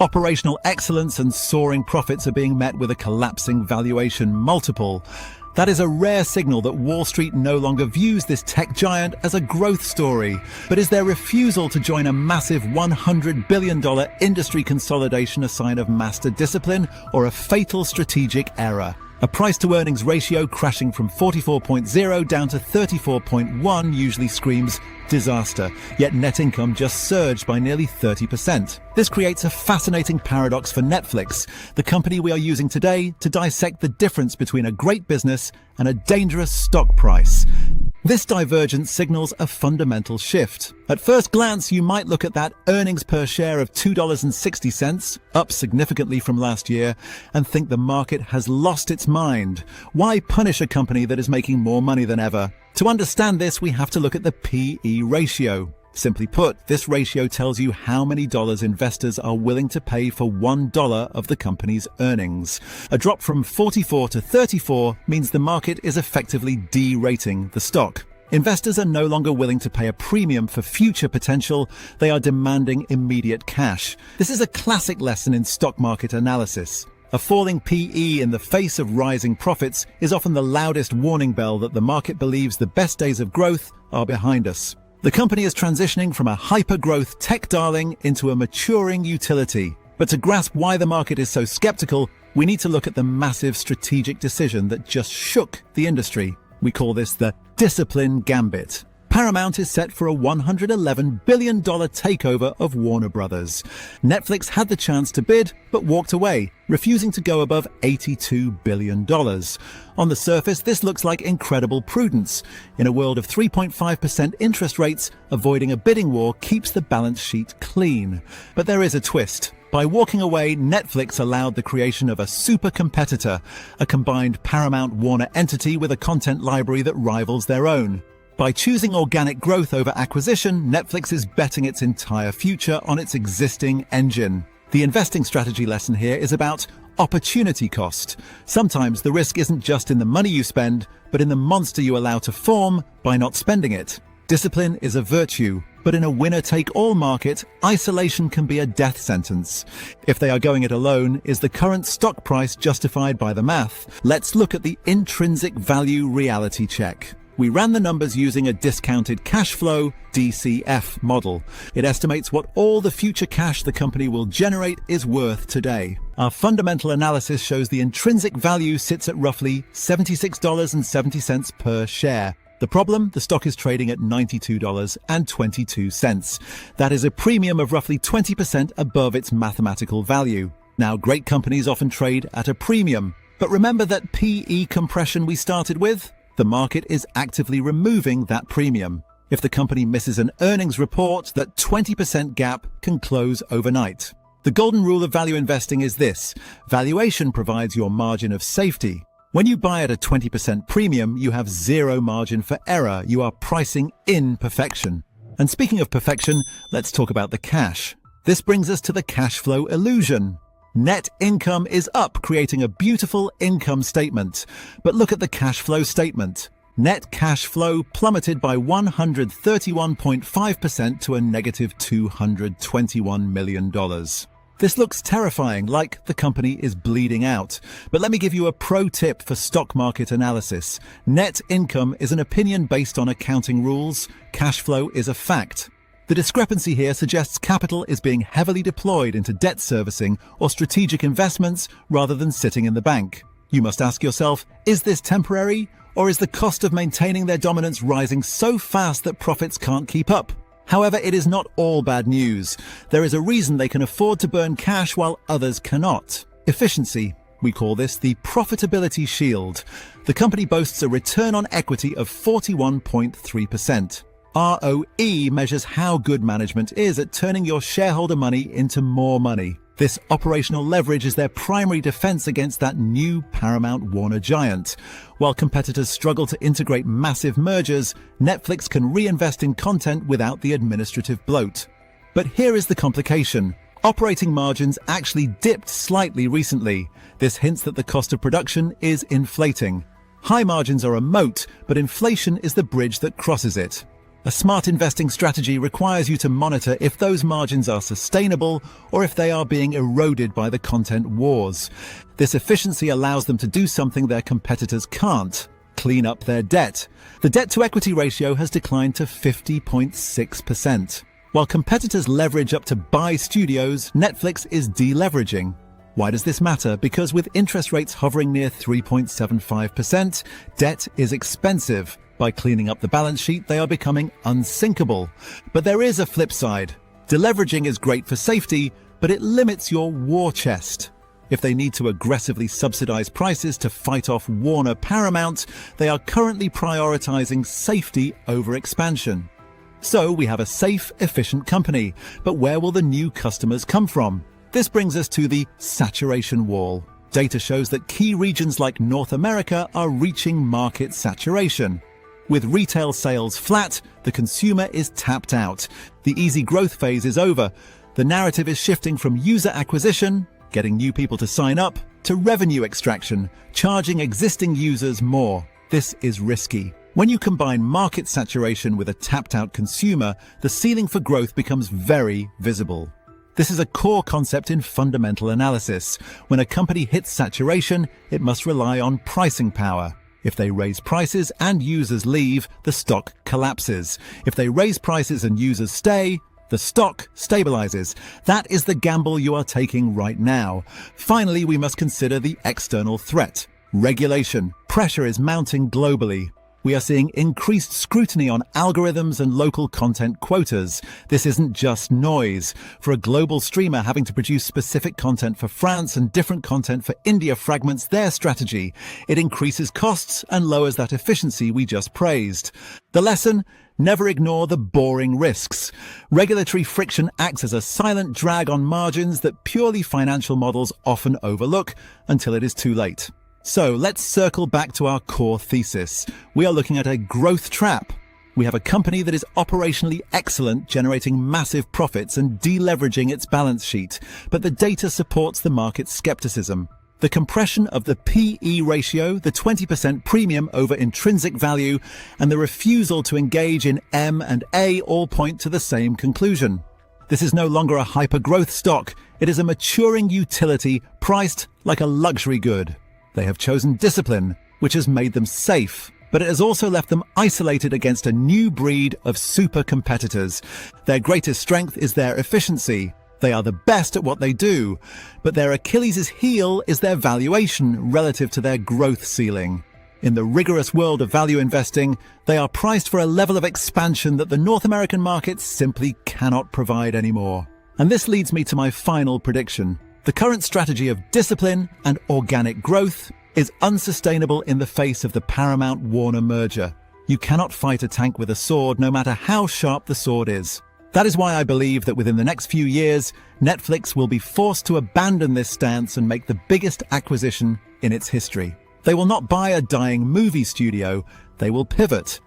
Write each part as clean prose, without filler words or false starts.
Operational excellence and soaring profits are being met with a collapsing valuation multiple. That is a rare signal that Wall Street no longer views this tech giant as a growth story, but is their refusal to join a massive $100 billion industry consolidation a sign of master discipline or a fatal strategic error? A price-to-earnings ratio crashing from 44.0 down to 34.1 usually screams disaster, yet net income just surged by nearly 30%. This creates a fascinating paradox for Netflix, the company we are using today to dissect the difference between a great business and a dangerous stock price. This divergence signals a fundamental shift. At first glance, you might look at that earnings per share of $2.60, up significantly from last year, and think the market has lost its mind. Why punish a company that is making more money than ever? To understand this, we have to look at the P/E ratio. Simply put, this ratio tells you how many dollars investors are willing to pay for $1 of the company's earnings. A drop from 44 to 34 means the market is effectively de-rating the stock. Investors are no longer willing to pay a premium for future potential, they are demanding immediate cash. This is a classic lesson in stock market analysis. A falling P/E in the face of rising profits is often the loudest warning bell that the market believes the best days of growth are behind us. The company is transitioning from a hyper-growth tech darling into a maturing utility. But to grasp why the market is so skeptical, we need to look at the massive strategic decision that just shook the industry. We call this the discipline gambit. Paramount is set for a $111 billion takeover of Warner Brothers. Netflix had the chance to bid, but walked away, refusing to go above $82 billion. On the surface, this looks like incredible prudence. In a world of 3.5% interest rates, avoiding a bidding war keeps the balance sheet clean. But there is a twist. By walking away, Netflix allowed the creation of a super competitor, a combined Paramount-Warner entity with a content library that rivals their own. By choosing organic growth over acquisition, Netflix is betting its entire future on its existing engine. The investing strategy lesson here is about opportunity cost. Sometimes the risk isn't just in the money you spend, but in the monster you allow to form by not spending it. Discipline is a virtue, but in a winner-take-all market, isolation can be a death sentence. If they are going it alone, is the current stock price justified by the math? Let's look at the intrinsic value reality check. We ran the numbers using a discounted cash flow DCF model. It estimates what all the future cash the company will generate is worth today. Our fundamental analysis shows the intrinsic value sits at roughly $76.70 per share. The problem? The stock is trading at $92.22. That is a premium of roughly 20% above its mathematical value. Now, great companies often trade at a premium. But remember that P/E compression we started with? The market is actively removing that premium. If the company misses an earnings report, that 20% gap can close overnight. The golden rule of value investing is this: valuation provides your margin of safety. When you buy at a 20% premium, you have zero margin for error. You are pricing in perfection. And speaking of perfection, let's talk about the cash. This brings us to the cash flow illusion. Net income is up, creating a beautiful income statement. But look at the cash flow statement. Net cash flow plummeted by 131.5% to a negative $221 million. This looks terrifying, like the company is bleeding out. But let me give you a pro tip for stock market analysis. Net income is an opinion based on accounting rules. Cash flow is a fact. The discrepancy here suggests capital is being heavily deployed into debt servicing or strategic investments rather than sitting in the bank. You must ask yourself, is this temporary? Or is the cost of maintaining their dominance rising so fast that profits can't keep up? However, it is not all bad news. There is a reason they can afford to burn cash while others cannot. Efficiency. We call this the profitability shield. The company boasts a return on equity of 41.3%. ROE measures how good management is at turning your shareholder money into more money. This operational leverage is their primary defense against that new Paramount-Warner giant. While competitors struggle to integrate massive mergers, Netflix can reinvest in content without the administrative bloat. But here is the complication. Operating margins actually dipped slightly recently. This hints that the cost of production is inflating. High margins are a moat, but inflation is the bridge that crosses it. A smart investing strategy requires you to monitor if those margins are sustainable or if they are being eroded by the content wars. This efficiency allows them to do something their competitors can't: clean up their debt. The debt-to-equity ratio has declined to 50.6%. While competitors leverage up to buy studios, Netflix is deleveraging. Why does this matter? Because with interest rates hovering near 3.75%, debt is expensive. By cleaning up the balance sheet, they are becoming unsinkable. But there is a flip side. Deleveraging is great for safety, but it limits your war chest. If they need to aggressively subsidize prices to fight off Warner Paramount, they are currently prioritizing safety over expansion. So we have a safe, efficient company, but where will the new customers come from? This brings us to the saturation wall. Data shows that key regions like North America are reaching market saturation. With retail sales flat, the consumer is tapped out. The easy growth phase is over. The narrative is shifting from user acquisition, getting new people to sign up, to revenue extraction, charging existing users more. This is risky. When you combine market saturation with a tapped-out consumer, the ceiling for growth becomes very visible. This is a core concept in fundamental analysis. When a company hits saturation, it must rely on pricing power. If they raise prices and users leave, the stock collapses. If they raise prices and users stay, the stock stabilizes. That is the gamble you are taking right now. Finally, we must consider the external threat. Regulation. Pressure is mounting globally. We are seeing increased scrutiny on algorithms and local content quotas. This isn't just noise. For a global streamer, having to produce specific content for France and different content for India fragments their strategy. It increases costs and lowers that efficiency we just praised. The lesson? Never ignore the boring risks. Regulatory friction acts as a silent drag on margins that purely financial models often overlook until it is too late. So let's circle back to our core thesis. We are looking at a growth trap. We have a company that is operationally excellent, generating massive profits and deleveraging its balance sheet. But the data supports the market's skepticism. The compression of the PE ratio, the 20% premium over intrinsic value, and the refusal to engage in M&A all point to the same conclusion. This is no longer a hyper-growth stock. It is a maturing utility priced like a luxury good. They have chosen discipline, which has made them safe, but it has also left them isolated against a new breed of super competitors. Their greatest strength is their efficiency. They are the best at what they do, but their Achilles' heel is their valuation relative to their growth ceiling. In the rigorous world of value investing, they are priced for a level of expansion that the North American market simply cannot provide anymore. And this leads me to my final prediction. The current strategy of discipline and organic growth is unsustainable in the face of the Paramount-Warner merger. You cannot fight a tank with a sword, no matter how sharp the sword is. That is why I believe that within the next few years, Netflix will be forced to abandon this stance and make the biggest acquisition in its history. They will not buy a dying movie studio, they will pivot.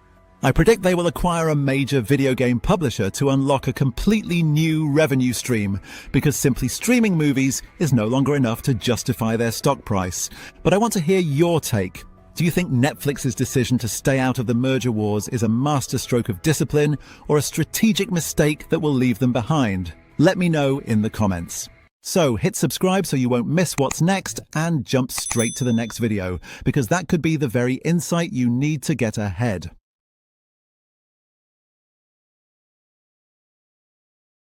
I predict they will acquire a major video game publisher to unlock a completely new revenue stream, because simply streaming movies is no longer enough to justify their stock price. But I want to hear your take. Do you think Netflix's decision to stay out of the merger wars is a masterstroke of discipline or a strategic mistake that will leave them behind? Let me know in the comments. So hit subscribe so you won't miss what's next, and jump straight to the next video, because that could be the very insight you need to get ahead.